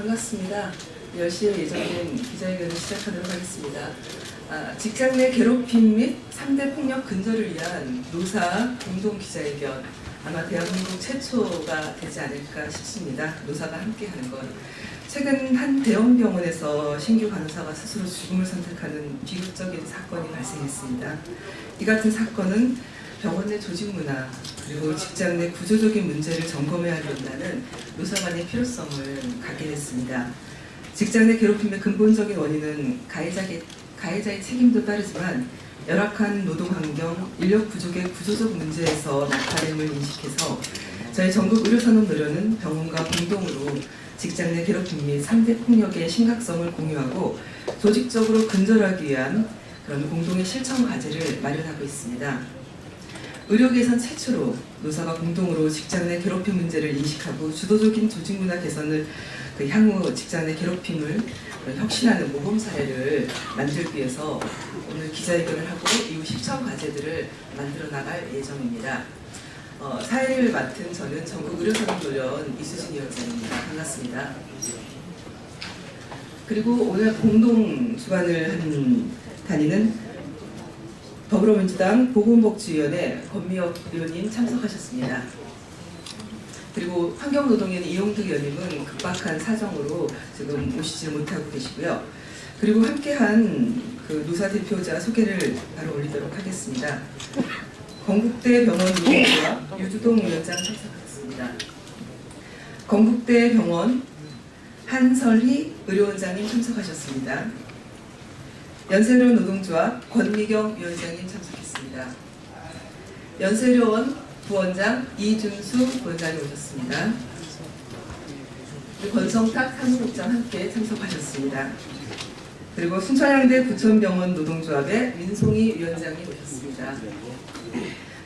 반갑습니다. 10시에 예정된 기자회견을 시작하도록 하겠습니다. 직장 내 괴롭힘 및 상대 폭력 근절을 위한 노사 공동 기자회견, 아마 대한민국 최초가 되지 않을까 싶습니다. 노사가 함께하는 것. 최근 한 대형 병원에서 신규 간호사가 스스로 죽음을 선택하는 비극적인 사건이 발생했습니다. 이 같은 사건은 병원 내 조직 문화 그리고 직장 내 구조적인 문제를 점검해야 한다는 노사 간의 필요성을 갖게 됐습니다. 직장 내 괴롭힘의 근본적인 원인은 가해자의 책임도 따르지만 열악한 노동 환경, 인력 부족의 구조적 문제에서 나타냄을 인식해서 저희 전국 의료산업 노련은 병원과 공동으로 직장 내 괴롭힘 및 상대 폭력의 심각성을 공유하고 조직적으로 근절하기 위한 그런 공동의 실천 과제를 마련하고 있습니다. 의료계에선 최초로 노사가 공동으로 직장 내 괴롭힘 문제를 인식하고 주도적인 조직 문화 개선을 향후 직장 내 괴롭힘을 혁신하는 모범 사례를 만들기 위해서 오늘 기자회견을 하고 이후 실천 과제들을 만들어 나갈 예정입니다. 사회를 맡은 저는 전국 의료산업노련 이수진 위원장입니다. 반갑습니다. 그리고 오늘 공동 주관을 한 단위는 더불어민주당 보건복지위원회 권미혁 의원님 참석하셨습니다. 그리고 환경노동위원회 이용득 의원님은 급박한 사정으로 지금 오시지 못하고 계시고요. 그리고 함께한 그 노사 대표자 소개를 바로 올리도록 하겠습니다. 건국대 병원 노동조합 유주동 위원장 참석하셨습니다. 건국대 병원 한설희 의료원장님 참석하셨습니다. 연세로원 노동조합 권미경 위원장님 참석했습니다. 연세로원 부원장 이준수 부원장님 오셨습니다. 권성탁 사무국장 함께 참석하셨습니다. 그리고 순천향대 부천병원 노동조합의 민송희 위원장님 오셨습니다.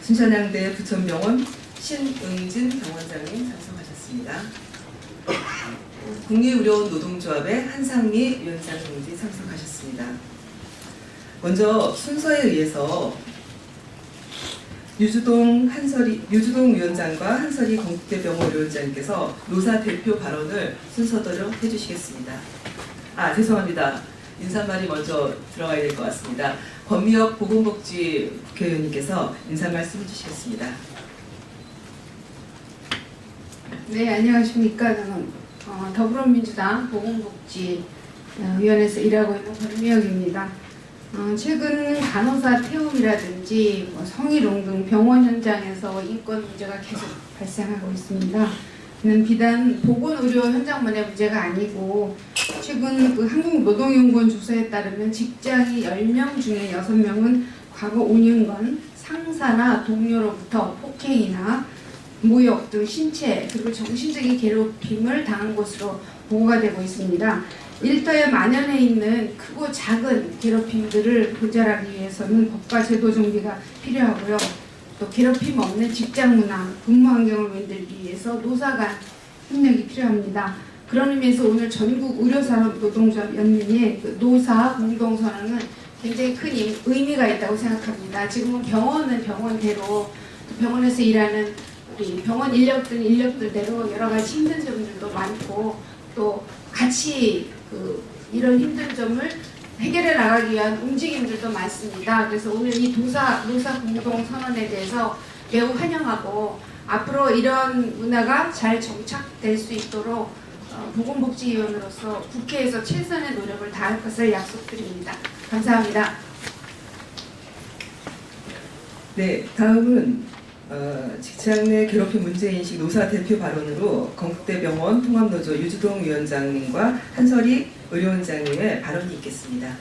순천향대 부천병원 신응진 병원장님 참석하셨습니다. 국립의료원 노동조합의 한상미 위원장 동지 참석하셨습니다. 먼저 순서에 의해서 유주동 위원장과 한설희 건국대병원 위원장님께서 노사 대표 발언을 순서대로 해주시겠습니다. 죄송합니다. 인사말이 먼저 들어가야 될 것 같습니다. 권미혁 보건복지 국회의원님께서 인사말씀 해주시겠습니다. 네, 안녕하십니까. 저는 더불어민주당 보건복지위원회에서 일하고 있는 권미혁입니다. 최근 간호사 태움이라든지 성희롱 등 병원 현장에서 인권 문제가 계속 발생하고 있습니다. 이는 비단 보건의료 현장만의 문제가 아니고 최근 그 한국노동연구원 조사에 따르면 직장인 10명 중에 6명은 과거 5년간 상사나 동료로부터 폭행이나 모욕 등 신체 그리고 정신적인 괴롭힘을 당한 것으로 보고가 되고 있습니다. 일터에 만연해 있는 크고 작은 괴롭힘들을 근절하기 위해서는 법과 제도 정비가 필요하고요. 또 괴롭힘 없는 직장 문화, 근무 환경을 만들기 위해서 노사 간 협력이 필요합니다. 그런 의미에서 오늘 전국 의료산업 노동조합 연맹의 그 노사 공동선언은 굉장히 큰 의미가 있다고 생각합니다. 지금은 병원은 병원대로 병원에서 일하는 우리 병원 인력들대로 여러 가지 힘든 점들도 많고 또 같이 이런 힘든 점을 해결해 나가기 위한 움직임들도 많습니다. 그래서 오늘 이 노사 공동 선언에 대해서 매우 환영하고 앞으로 이런 문화가 잘 정착될 수 있도록 보건복지위원으로서 국회에서 최선의 노력을 다할 것을 약속드립니다. 감사합니다. 네, 다음은 직장 내 괴롭힘 문제인식 노사 대표 발언으로 건국대병원 통합노조 유주동 위원장님과 한설희 의료원장님의 발언이 있겠습니다.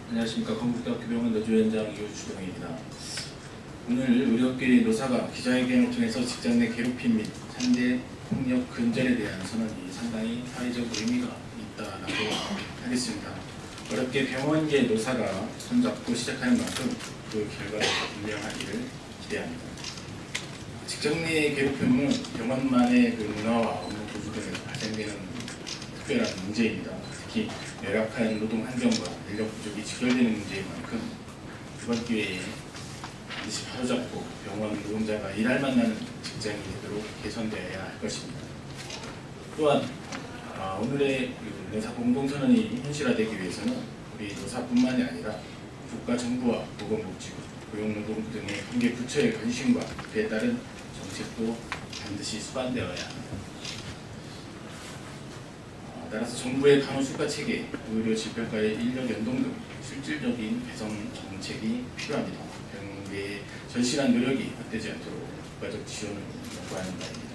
안녕하십니까. 건국대학교병원 노조위원장 유주동입니다. 오늘 의료계 노사가 기자회견을 통해서 직장 내 괴롭힘 및 상대 폭력 근절에 대한 선언이 상당히 사회적 의미가 있다라고 하겠습니다. 어렵게 병원계 노사가 손잡고 시작하는 만큼 그 결과가 분명하기를 기대합니다. 직장 내 괴롭힘은 병원만의 그 문화와 업무 구조에서 발생되는 특별한 문제입니다. 특히 열악한 노동 환경과 인력 부족이 직결되는 문제인 만큼 이번 기회에 반드시 바로잡고 병원 노동자가 일할 만나는 직장이 되도록 개선되어야 할 것입니다. 또한 오늘의 노사 공동선언이 현실화되기 위해서는 우리 노사뿐만이 아니라 국가 정부와 보건복지부, 고용노동 등의 관계 부처의 관심과 그에 따른 정책도 반드시 수반되어야 합니다. 따라서 정부의 간호수가 체계, 의료 질병과의 인력 연동 등 실질적인 개선 정책이 필요합니다. 병계의 절실한 노력이 헛되지 않도록 국가적 지원을 요구하는 바입니다.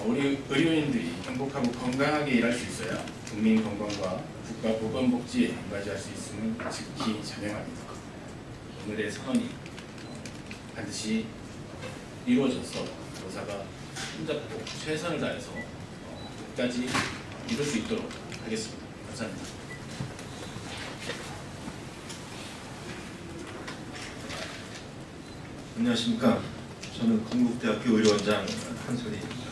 우리 의료인들이 행복하고 건강하게 일할 수 있어야 국민 건강과 국가 보건복지에 맞이할 수 있음을 지키 자명합니다. 오늘의 선언이 반드시 이루어져서 노사가 손잡고 최선을 다해서 끝까지 이룰 수 있도록 하겠습니다. 감사합니다. 안녕하십니까. 저는 건국대학교 의료원장 한선희입니다.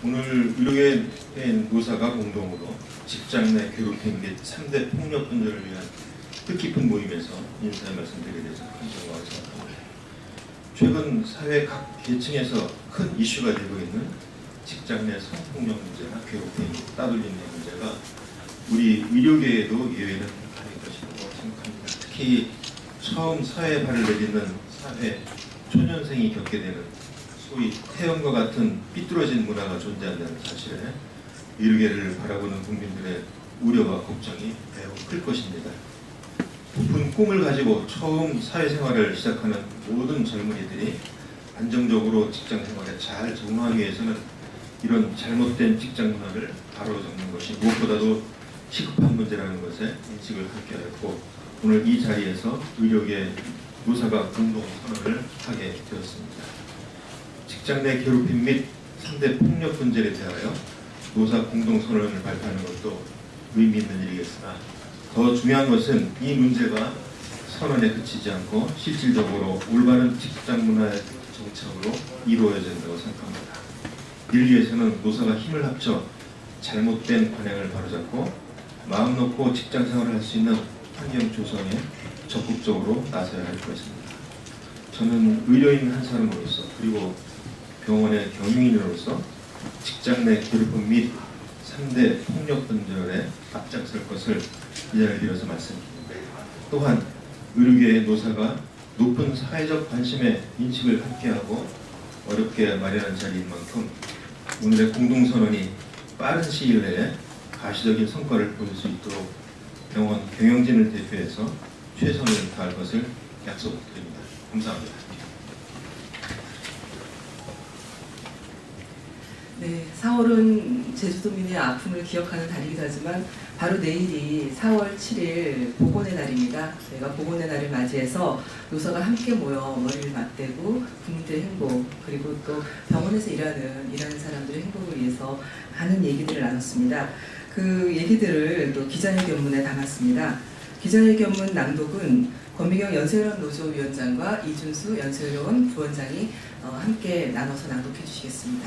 오늘 의료계의 노사가 공동으로 직장 내 괴롭힘 및 3대 폭력 근절을 위한 뜻깊은 모임에서 인사의 말씀드리게 돼서 큰 영광을 생각합니다. 최근 사회 각 계층에서 큰 이슈가 되고 있는 직장 내 성폭력 문제나 괴롭힘, 따돌림 문제가 우리 의료계에도 예외는 아닐 것이라고 생각합니다. 특히 처음 사회에 발을 내딛는 사회 초년생이 겪게 되는 소위 태형과 같은 삐뚤어진 문화가 존재한다는 사실에 의료계를 바라보는 국민들의 우려와 걱정이 매우 클 것입니다. 높은 꿈을 가지고 처음 사회생활을 시작하는 모든 젊은이들이 안정적으로 직장생활에 잘 적응하기 위해서는 이런 잘못된 직장 문화를 바로잡는 것이 무엇보다도 시급한 문제라는 것에 인식을 갖게 하였고, 오늘 이 자리에서 의료계 노사가 공동 선언을 하게 되었습니다. 직장 내 괴롭힘 및 3대 폭력 문제에 대하여 노사 공동 선언을 발표하는 것도 의미 있는 일이겠으나 더 중요한 것은 이 문제가 선언에 그치지 않고 실질적으로 올바른 직장 문화의 정착으로 이루어져야 된다고 생각합니다. 이를 위해서는 노사가 힘을 합쳐 잘못된 관행을 바로잡고 마음 놓고 직장 생활을 할 수 있는 환경 조성에 적극적으로 나서야 할 것입니다. 저는 의료인 한 사람으로서 그리고 병원의 경영인으로서 직장 내 괴롭힘 및 3대 폭력 근절에 앞장설 것을 이 자리를 빌어서 말씀드립니다. 또한 의료계의 노사가 높은 사회적 관심에 인식을 함께하고 어렵게 마련한 자리인 만큼 오늘의 공동선언이 빠른 시일 내에 가시적인 성과를 보일 수 있도록 병원 경영진을 대표해서 최선을 다할 것을 약속드립니다. 감사합니다. 네, 4월은 제주도민의 아픔을 기억하는 달이기도 하지만 바로 내일이 4월 7일 보건의 날입니다. 저희가 보건의 날을 맞이해서 노사가 함께 모여 머리를 맞대고 국민들의 행복, 그리고 또 병원에서 일하는 사람들의 행복을 위해서 많은 얘기들을 나눴습니다. 그 얘기들을 또 기자회견문에 담았습니다. 기자회견문 낭독은 권미경 연세의료원 노조위원장과 이준수 연세의료원 부원장이 함께 나눠서 낭독해 주시겠습니다.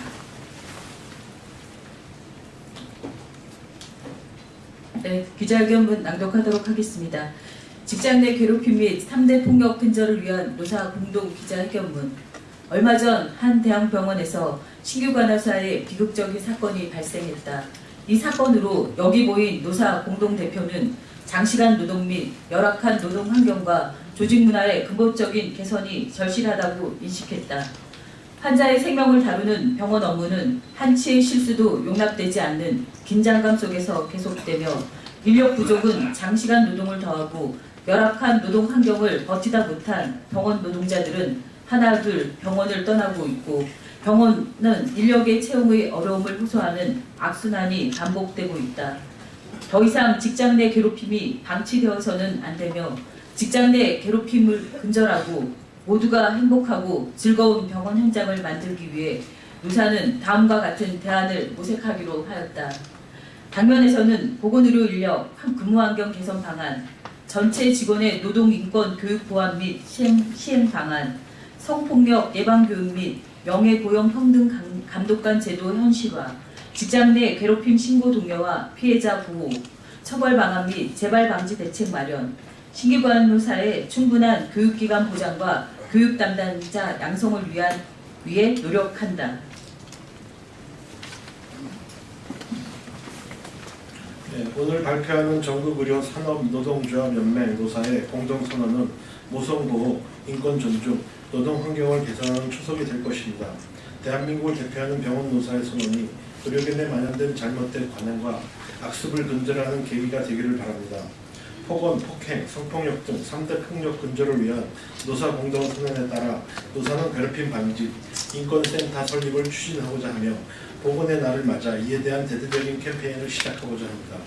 네, 기자회견문 낭독하도록 하겠습니다. 직장 내 괴롭힘 및 3대 폭력 근절을 위한 노사 공동 기자회견문. 얼마 전 한 대학병원에서 신규 간호사의 비극적인 사건이 발생했다. 이 사건으로 여기 모인 노사 공동대표는 장시간 노동 및 열악한 노동 환경과 조직 문화의 근본적인 개선이 절실하다고 인식했다. 환자의 생명을 다루는 병원 업무는 한치의 실수도 용납되지 않는 긴장감 속에서 계속되며 인력 부족은 장시간 노동을 더하고 열악한 노동 환경을 버티다 못한 병원 노동자들은 하나둘 병원을 떠나고 있고 병원은 인력의 채용의 어려움을 호소하는 악순환이 반복되고 있다. 더 이상 직장 내 괴롭힘이 방치되어서는 안 되며 직장 내 괴롭힘을 근절하고 모두가 행복하고 즐거운 병원 현장을 만들기 위해 노사는 다음과 같은 대안을 모색하기로 하였다. 당면에서는 보건의료 인력 근무 환경 개선 방안, 전체 직원의 노동 인권 교육 보완 및 시행 방안, 성폭력 예방 교육 및 명예고용 평등 감독관 제도 현실화, 직장 내 괴롭힘 신고 독려와 피해자 보호, 처벌 방안 및 재발 방지 대책 마련, 신규 간호사의 충분한 교육기관 보장과 교육 담당자 양성을 위해 노력한다. 네, 오늘 발표하는 전국의료산업노동조합연맹 노사의 공동선언은 모성보호, 인권 존중, 노동 환경을 개선하는 초석이 될 것입니다. 대한민국을 대표하는 병원 노사의 선언이 의료견에 만연된 잘못된 관행과 악습을 근절하는 계기가 되기를 바랍니다. 폭언, 폭행, 성폭력 등 3대 폭력 근절을 위한 노사 공동선언에 따라 노사는 괴롭힘 방지, 인권센터 설립을 추진하고자 하며 보건의 날을 맞아 이에 대한 대대적인 캠페인을 시작하고자 합니다.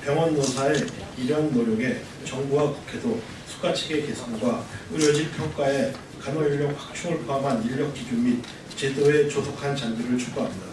병원 노사의 이런 노력에 정부와 국회도 수가체계 개선과 의료진 평가에 간호인력 확충을 포함한 인력 기준 및 제도의 조속한 장비를 추구합니다.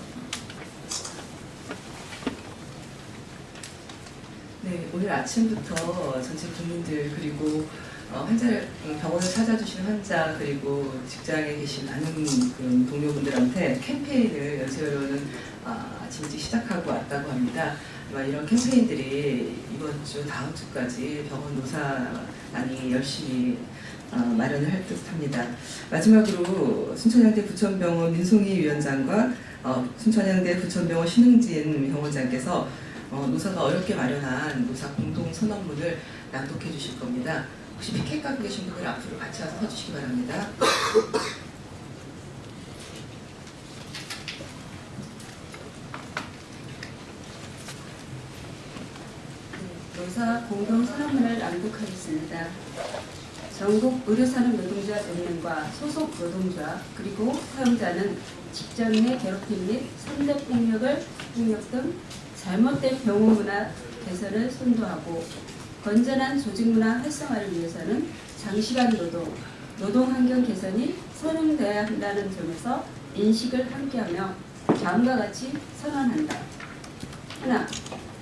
네, 오늘 아침부터 전체 국민들 그리고 병원을 찾아주신 환자 그리고 직장에 계신 많은 그런 동료분들한테 캠페인을 연세의료는 아침 일찍 시작하고 왔다고 합니다. 아마 이런 캠페인들이 이번 주 다음 주까지 병원 노사단이 열심히 마련을 할 듯합니다. 마지막으로 순천향대 부천병원 민송희 위원장과 순천향대 부천병원 신흥진 병원장께서 노사가 어렵게 마련한 노사 공동 선언문을 낭독해 주실 겁니다. 혹시 피켓 갖고 계신 분들 앞으로 같이 와서 서주시기 바랍니다. 노사 공동선언문을 낭독하겠습니다. 전국 의료산업노동조합연맹과 소속 노동조합 그리고 사용자는 직장 내 괴롭힘 및 3대 폭력 등 잘못된 병원 문화 개선을 선도하고 건전한 조직 문화 활성화를 위해서는 장시간 노동 환경 개선이 선행되어야 한다는 점에서 인식을 함께하며 다음과 같이 선언한다. 하나,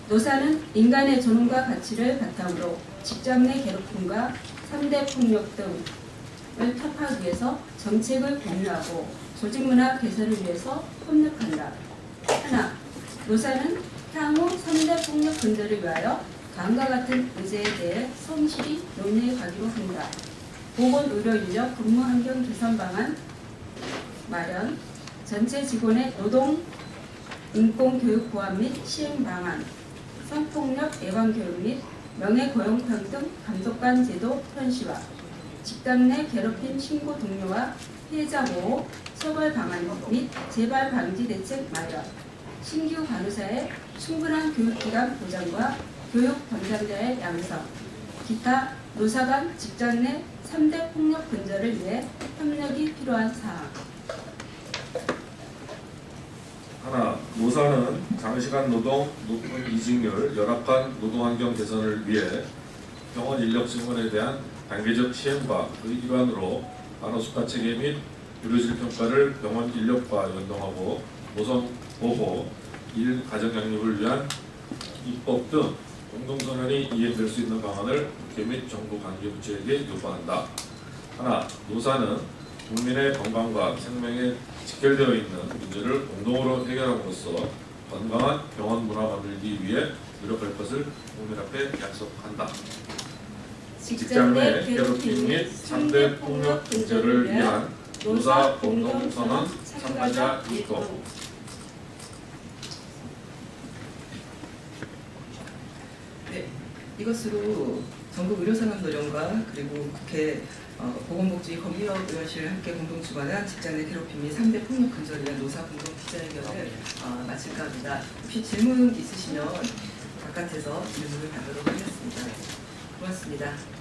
노사는 인간의 존엄과 가치를 바탕으로 직장 내 괴롭힘과 3대 폭력 등을 타파하기 위해서 정책을 공유하고 조직 문화 개선을 위해서 협력한다. 하나, 노사는 향후 3대 폭력 근절을 위하여 다음과 같은 의제에 대해 성실히 논의해 가기로 한다. 보건의료인력 근무환경 개선 방안 마련, 전체 직원의 노동 인권 교육 보완 및 시행 방안, 성폭력 예방 교육 및 명예고용평등 감독관 제도 현시화, 직장 내 괴롭힘 신고 동료와 피해자 보호, 처벌 방안 및 재발 방지 대책 마련, 신규 간호사의 충분한 교육기관 보장과 교육 담당자의 양성, 기타 노사 간 직장 내 3대 폭력 근절을 위해 협력이 필요한 사항. 하나, 노사는 장시간 노동, 높은 이직률, 열악한 노동환경 개선을 위해 병원 인력 증원에 대한 단계적 시행과 그 일환으로 간호수가 체계 및 의료질 평가를 병원 인력과 연동하고 노선 보호, 일 가정 양립을 위한 입법 등 공동선언이 이행될 수 있는 방안을 국회 및 정부 관계부처에게 요구한다. 하나, 노사는 국민의 건강과 생명에 직결되어 있는 문제를 공동으로 해결함으로써 건강한 병원 문화 만들기 위해 노력할 것을 국민 앞에 약속한다. 직장 내 괴롭힘 및 3대 폭력 근절을 위한 노사 공동선언 참가자 유통. 네, 이것으로 전국 의료산업노령과 그리고 국회 보건복지 검역의원실을 함께 공동 주관한 직장 내 괴롭힘 및 3대 폭력 근절을 위한 노사 공동 기자회견을 마칠까 합니다. 혹시 질문 있으시면 바깥에서 질문을 받도록 하겠습니다. 고맙습니다.